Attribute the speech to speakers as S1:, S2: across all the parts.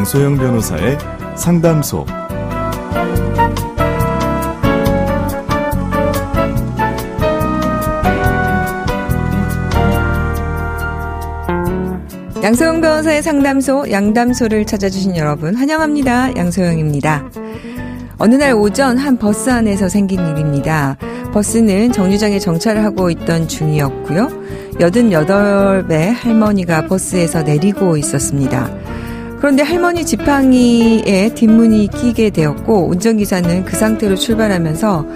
S1: 양소영 변호사의 상담소.
S2: 양소영 변호사의 상담소, 양담소를 찾아주신 여러분 환영합니다. 양소영입니다. 어느 날 오전 한 버스 안에서 생긴 일입니다. 버스는 정류장에 정차를 하고 있던 중이었고요. 88배 할머니가 버스에서 내리고 있었습니다. 그런데 할머니 지팡이에 뒷문이 끼게 되었고 운전기사는 그 상태로 출발하면서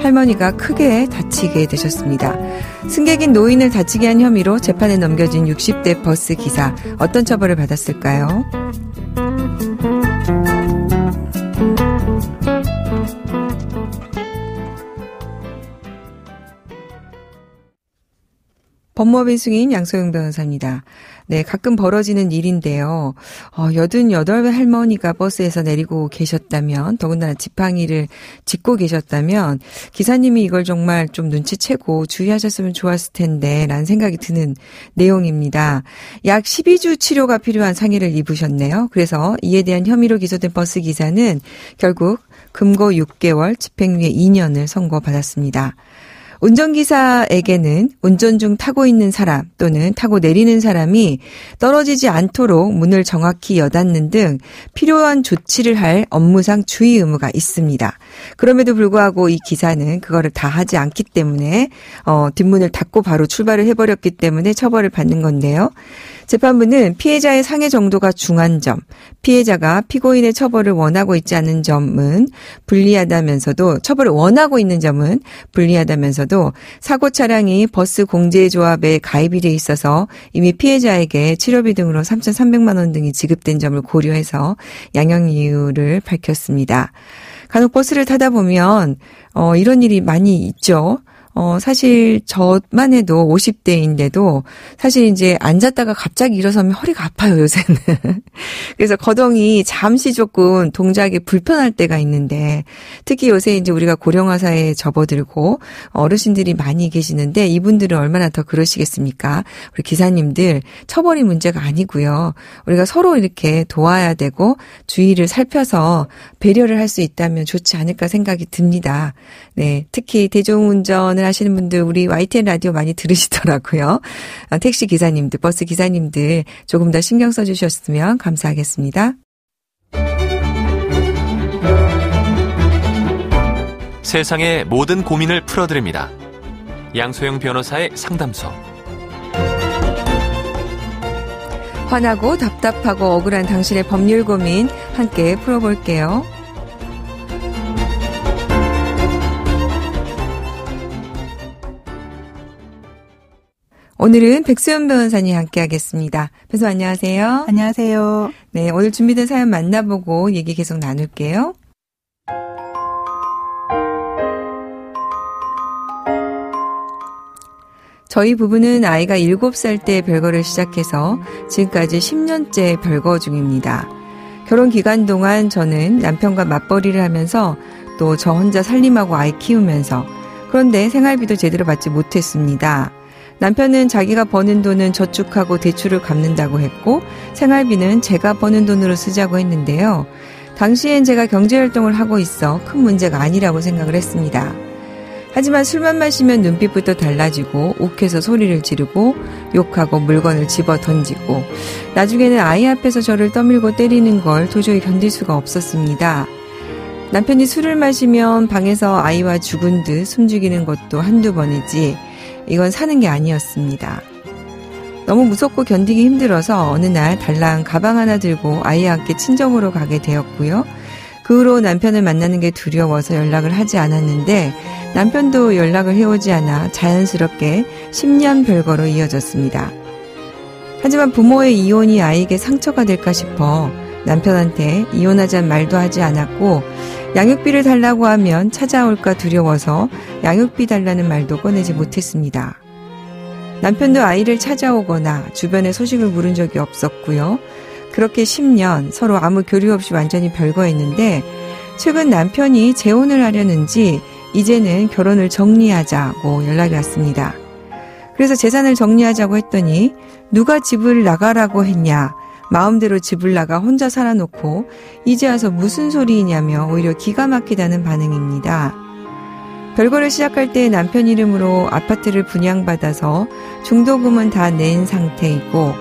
S2: 할머니가 크게 다치게 되셨습니다. 승객인 노인을 다치게 한 혐의로 재판에 넘겨진 60대 버스 기사, 어떤 처벌을 받았을까요? 법무법인 승인 양소영 변호사입니다. 네, 가끔 벌어지는 일인데요. 88배 할머니가 버스에서 내리고 계셨다면, 더군다나 지팡이를 짚고 계셨다면 기사님이 이걸 정말 좀 눈치채고 주의하셨으면 좋았을 텐데 라는 생각이 드는 내용입니다. 약 12주 치료가 필요한 상해를 입으셨네요. 그래서 이에 대한 혐의로 기소된 버스 기사는 결국 금고 6개월, 집행유예 2년을 선고받았습니다. 운전기사에게는 운전 중 타고 있는 사람 또는 타고 내리는 사람이 떨어지지 않도록 문을 정확히 여닫는 등 필요한 조치를 할 업무상 주의 의무가 있습니다. 그럼에도 불구하고 이 기사는 그거를 다 하지 않기 때문에 뒷문을 닫고 바로 출발을 해버렸기 때문에 처벌을 받는 건데요. 재판부는 피해자의 상해 정도가 중한 점, 피해자가 피고인의 처벌을 원하고 있지 않은 점은 불리하다면서도, 처벌을 원하고 있는 점은 불리하다면서도 사고 차량이 버스 공제조합에 가입이 돼 있어서 이미 피해자에게 치료비 등으로 3,300만 원 등이 지급된 점을 고려해서 양형 이유를 밝혔습니다. 간혹 버스를 타다 보면 이런 일이 많이 있죠. 사실 저만 해도 50대인데도 사실 이제 앉았다가 갑자기 일어서면 허리가 아파요, 요새는. 그래서 거동이 잠시 조금 동작이 불편할 때가 있는데 특히 요새 이제 우리가 고령화 사회에 접어들고 어르신들이 많이 계시는데 이분들은 얼마나 더 그러시겠습니까? 우리 기사님들 처벌이 문제가 아니고요. 우리가 서로 이렇게 도와야 되고 주의를 살펴서 배려를 할 수 있다면 좋지 않을까 생각이 듭니다. 네, 특히 대중운전을 하시는 분들 우리 YTN 라디오 많이 들으시더라고요. 택시 기사님들, 버스 기사님들 조금 더 신경 써주셨으면 감사하겠습니다.
S3: 세상의 모든 고민을 풀어드립니다. 양소영 변호사의 상담소.
S2: 화나고 답답하고 억울한 당신의 법률 고민 함께 풀어볼게요. 오늘은 백수연 변호사님 함께하겠습니다. 변호사 안녕하세요.
S4: 안녕하세요.
S2: 네, 오늘 준비된 사연 만나보고 얘기 계속 나눌게요. 저희 부부는 아이가 7살 때 별거를 시작해서 지금까지 10년째 별거 중입니다. 결혼 기간 동안 저는 남편과 맞벌이를 하면서 또 저 혼자 살림하고 아이 키우면서, 그런데 생활비도 제대로 받지 못했습니다. 남편은 자기가 버는 돈은 저축하고 대출을 갚는다고 했고 생활비는 제가 버는 돈으로 쓰자고 했는데요. 당시엔 제가 경제활동을 하고 있어 큰 문제가 아니라고 생각을 했습니다. 하지만 술만 마시면 눈빛부터 달라지고 욱해서 소리를 지르고 욕하고 물건을 집어 던지고 나중에는 아이 앞에서 저를 떠밀고 때리는 걸 도저히 견딜 수가 없었습니다. 남편이 술을 마시면 방에서 아이와 죽은 듯 숨죽이는 것도 한두 번이지 이건 사는 게 아니었습니다. 너무 무섭고 견디기 힘들어서 어느 날 달랑 가방 하나 들고 아이와 함께 친정으로 가게 되었고요. 그 후로 남편을 만나는 게 두려워서 연락을 하지 않았는데 남편도 연락을 해오지 않아 자연스럽게 10년 별거로 이어졌습니다. 하지만 부모의 이혼이 아이에게 상처가 될까 싶어 남편한테 이혼하자는 말도 하지 않았고 양육비를 달라고 하면 찾아올까 두려워서 양육비 달라는 말도 꺼내지 못했습니다. 남편도 아이를 찾아오거나 주변에 소식을 물은 적이 없었고요. 그렇게 10년 서로 아무 교류 없이 완전히 별거했는데 최근 남편이 재혼을 하려는지 이제는 결혼을 정리하자고 연락이 왔습니다. 그래서 재산을 정리하자고 했더니 누가 집을 나가라고 했냐, 마음대로 집을 나가 혼자 살아놓고 이제 와서 무슨 소리냐며 오히려 기가 막히다는 반응입니다. 별거를 시작할 때 남편 이름으로 아파트를 분양받아서 중도금은 다 낸 상태이고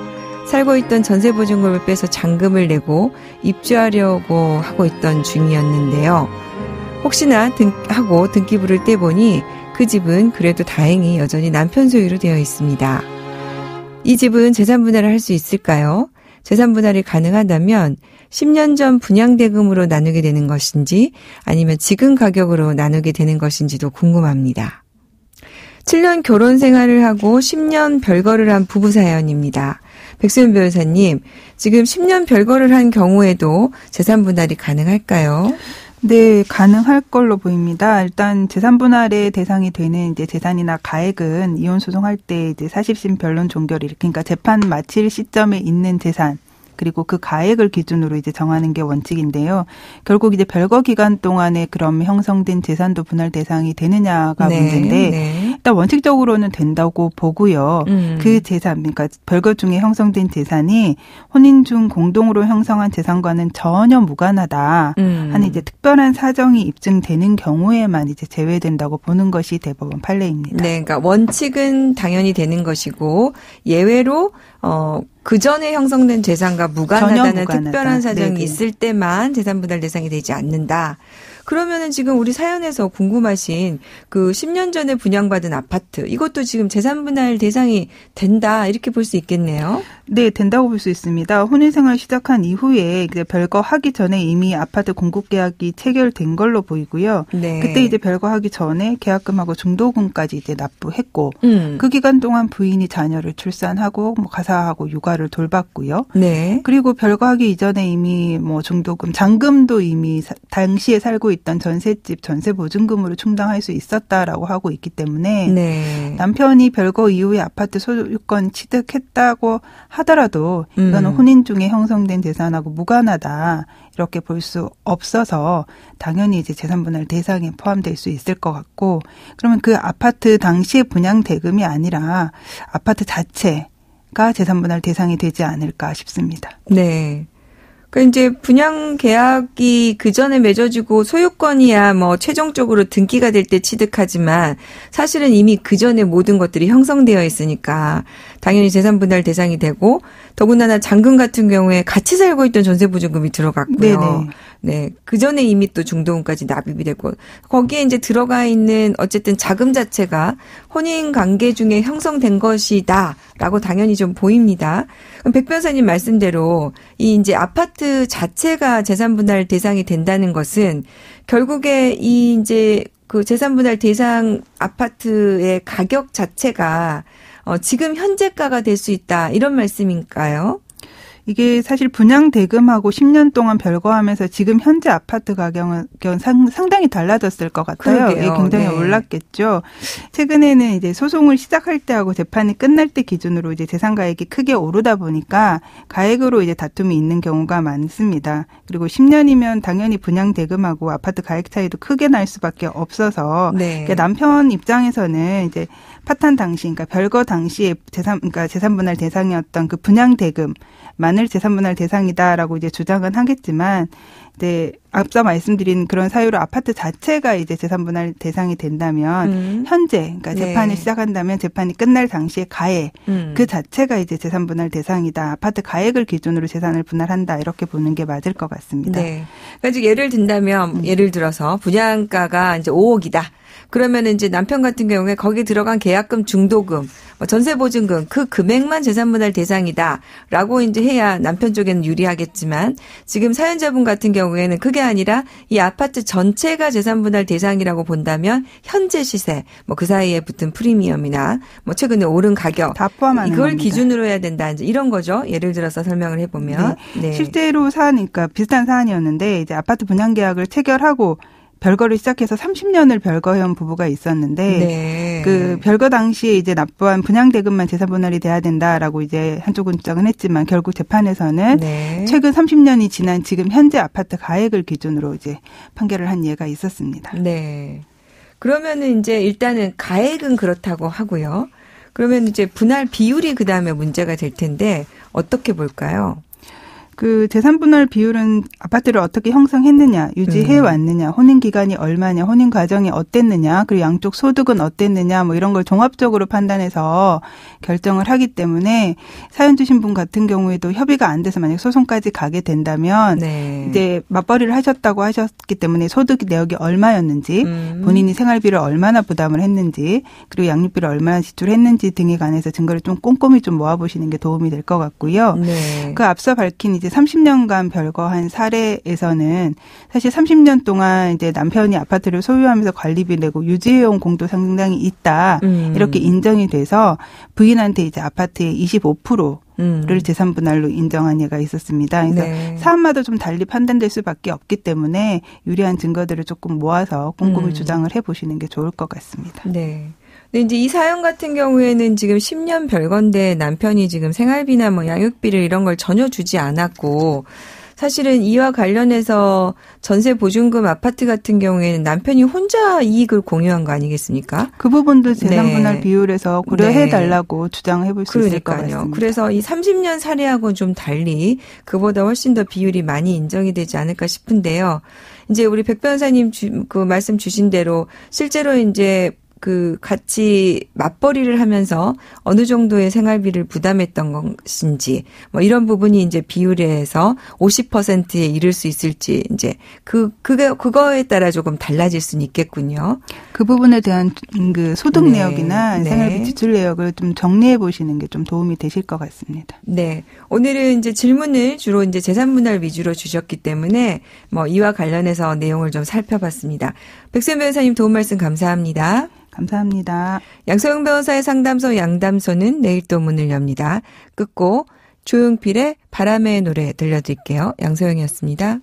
S2: 살고 있던 전세보증금을 빼서 잔금을 내고 입주하려고 하고 있던 중이었는데요. 혹시나 하고 등기부를 떼보니 그 집은 그래도 다행히 여전히 남편 소유로 되어 있습니다. 이 집은 재산분할을 할 수 있을까요? 재산분할이 가능하다면 10년 전 분양대금으로 나누게 되는 것인지 아니면 지금 가격으로 나누게 되는 것인지도 궁금합니다. 7년 결혼 생활을 하고 10년 별거를 한 부부 사연입니다. 백수연 변호사님, 지금 10년 별거를 한 경우에도 재산분할이 가능할까요?
S4: 네, 가능할 걸로 보입니다. 일단 재산분할의 대상이 되는 이제 재산이나 가액은 이혼 소송할 때 이제 사실심 변론 종결일, 그러니까 재판 마칠 시점에 있는 재산, 그리고 그 가액을 기준으로 이제 정하는 게 원칙인데요. 결국 이제 별거 기간 동안에 그럼 형성된 재산도 분할 대상이 되느냐가 문제인데 일단 원칙적으로는 된다고 보고요. 그 재산, 그러니까 별거 중에 형성된 재산이 혼인 중 공동으로 형성한 재산과는 전혀 무관하다 하는 이제 특별한 사정이 입증되는 경우에만 이제 제외된다고 보는 것이 대법원 판례입니다.
S2: 네, 그러니까 원칙은 당연히 되는 것이고 예외로 그 전에 형성된 재산과 무관하다는 특별한 사정이 있을 때만 재산분할 대상이 되지 않는다. 그러면은 지금 우리 사연에서 궁금하신 그 10년 전에 분양받은 아파트, 이것도 지금 재산분할 대상이 된다, 이렇게 볼 수 있겠네요.
S4: 네, 된다고 볼 수 있습니다. 혼인생활 시작한 이후에 별거 하기 전에 이미 아파트 공급 계약이 체결된 걸로 보이고요. 네. 그때 이제 별거 하기 전에 계약금하고 중도금까지 이제 납부했고, 그 기간 동안 부인이 자녀를 출산하고 뭐 가사하고 육아를 돌봤고요. 네. 그리고 별거 하기 이전에 이미 뭐 중도금, 잔금도 이미 당시에 살고 있던 전셋집 전세보증금으로 충당할 수 있었다라고 하고 있기 때문에 네. 남편이 별거 이후에 아파트 소유권 취득했다고 하더라도 이거는 혼인 중에 형성된 재산하고 무관하다 이렇게 볼 수 없어서 당연히 이제 재산분할 대상에 포함될 수 있을 것 같고, 그러면 그 아파트 당시의 분양 대금이 아니라 아파트 자체가 재산분할 대상이 되지 않을까 싶습니다.
S2: 네. 그러니까 이제 분양 계약이 그 전에 맺어지고 소유권이야 뭐 최종적으로 등기가 될 때 취득하지만 사실은 이미 그 전에 모든 것들이 형성되어 있으니까 당연히 재산분할 대상이 되고, 더군다나 잔금 같은 경우에 같이 살고 있던 전세보증금이 들어갔고요. 네네. 네, 그 전에 이미 또 중도금까지 납입이 되고 거기에 이제 들어가 있는 어쨌든 자금 자체가 혼인 관계 중에 형성된 것이다라고 당연히 좀 보입니다. 그럼 백 변호사님 말씀대로 이 이제 아파트 자체가 재산분할 대상이 된다는 것은 결국에 이 이제 그 재산분할 대상 아파트의 가격 자체가 지금 현재가가 될 수 있다, 이런 말씀인가요?
S4: 이게 사실 분양 대금하고 10년 동안 별거하면서 지금 현재 아파트 가격은 상당히 달라졌을 것 같아요. 이게 굉장히 올랐겠죠. 최근에는 이제 소송을 시작할 때하고 재판이 끝날 때 기준으로 이제 재산 가액이 크게 오르다 보니까 가액으로 이제 다툼이 있는 경우가 많습니다. 그리고 10년이면 당연히 분양 대금하고 아파트 가액 차이도 크게 날 수밖에 없어서 그러니까 남편 입장에서는 이제 파탄 당시, 그러니까 별거 당시에 그러니까 재산분할 대상이었던 그 분양 대금만을 재산분할 대상이다라고 이제 주장은 하겠지만, 이제 앞서 말씀드린 그런 사유로 아파트 자체가 이제 재산분할 대상이 된다면 현재, 그러니까 재판을 시작한다면 재판이 끝날 당시에 가액 그 자체가 이제 재산분할 대상이다. 아파트 가액을 기준으로 재산을 분할한다, 이렇게 보는 게 맞을 것 같습니다.
S2: 네. 그러니까 예를 든다면 예를 들어서 분양가가 이제 5억이다. 그러면 이제 남편 같은 경우에 거기 들어간 계약금, 중도금, 전세보증금 그 금액만 재산분할 대상이다라고 이제 해야 남편 쪽에는 유리하겠지만, 지금 사연자분 같은 경우에는 그게 아니라 이 아파트 전체가 재산분할 대상이라고 본다면 현재 시세, 뭐 그 사이에 붙은 프리미엄이나 뭐 최근에 오른 가격
S4: 다 포함하는
S2: 이걸
S4: 겁니다.
S2: 기준으로 해야 된다, 이제 이런 거죠. 예를 들어서 설명을 해보면
S4: 실제로 그러니까 비슷한 사안이었는데 이제 아파트 분양 계약을 체결하고 별거를 시작해서 30년을 별거해온 부부가 있었는데 그 별거 당시에 이제 납부한 분양 대금만 재산분할이 돼야 된다라고 이제 한쪽은 주장은 했지만 결국 재판에서는 최근 30년이 지난 지금 현재 아파트 가액을 기준으로 이제 판결을 한 예가 있었습니다.
S2: 네. 그러면은 이제 일단은 가액은 그렇다고 하고요. 그러면 이제 분할 비율이 그다음에 문제가 될 텐데 어떻게 볼까요?
S4: 그 재산분할 비율은 아파트를 어떻게 형성했느냐, 유지해 왔느냐, 혼인 기간이 얼마냐, 혼인 과정이 어땠느냐, 그리고 양쪽 소득은 어땠느냐, 뭐 이런 걸 종합적으로 판단해서 결정을 하기 때문에 사연 주신 분 같은 경우에도 협의가 안 돼서 만약 소송까지 가게 된다면 네. 이제 맞벌이를 하셨다고 하셨기 때문에 소득 내역이 얼마였는지, 본인이 생활비를 얼마나 부담을 했는지, 그리고 양육비를 얼마나 지출했는지 등에 관해서 증거를 좀 꼼꼼히 좀 모아보시는 게 도움이 될 것 같고요. 네. 그 앞서 밝힌 이제 30년간 별거한 사례에서는 사실 30년 동안 이제 남편이 아파트를 소유하면서 관리비 내고 유지해온 공도 상당히 있다. 이렇게 인정이 돼서 부인한테 이제 아파트의 25%를 재산분할로 인정한 예가 있었습니다. 그래서 네. 사안마다 좀 달리 판단될 수밖에 없기 때문에 유리한 증거들을 조금 모아서 꼼꼼히 주장을 해보시는 게 좋을 것 같습니다.
S2: 네. 근데 이제 이 사연 같은 경우에는 지금 10년 별건데 남편이 지금 생활비나 뭐 양육비를 이런 걸 전혀 주지 않았고 사실은 이와 관련해서 전세 보증금 아파트 같은 경우에는 남편이 혼자 이익을 공유한 거 아니겠습니까?
S4: 그 부분도 재산분할 네. 비율에서 고려해달라고 네. 주장해 볼 수 있을 것 같습니다.
S2: 그래서 이 30년 사례하고는 좀 달리 그보다 훨씬 더 비율이 많이 인정이 되지 않을까 싶은데요. 이제 우리 백 변호사님 그 말씀 주신 대로 실제로 이제 그 같이 맞벌이를 하면서 어느 정도의 생활비를 부담했던 것인지 뭐 이런 부분이 이제 비율에서 50%에 이를 수 있을지 이제 그거에 따라 조금 달라질 수는 있겠군요.
S4: 그 부분에 대한 그 소득 네. 내역이나 네. 생활비 지출 내역을 좀 정리해 보시는 게 좀 도움이 되실 것 같습니다.
S2: 네. 오늘은 이제 질문을 주로 이제 재산분할 위주로 주셨기 때문에 뭐 이와 관련해서 내용을 좀 살펴봤습니다. 백수연 변호사님 도움 말씀 감사합니다.
S4: 감사합니다.
S2: 양소영 변호사의 상담소 양담소는 내일 또 문을 엽니다. 끝곡 조용필의 바람의 노래 들려드릴게요. 양소영이었습니다.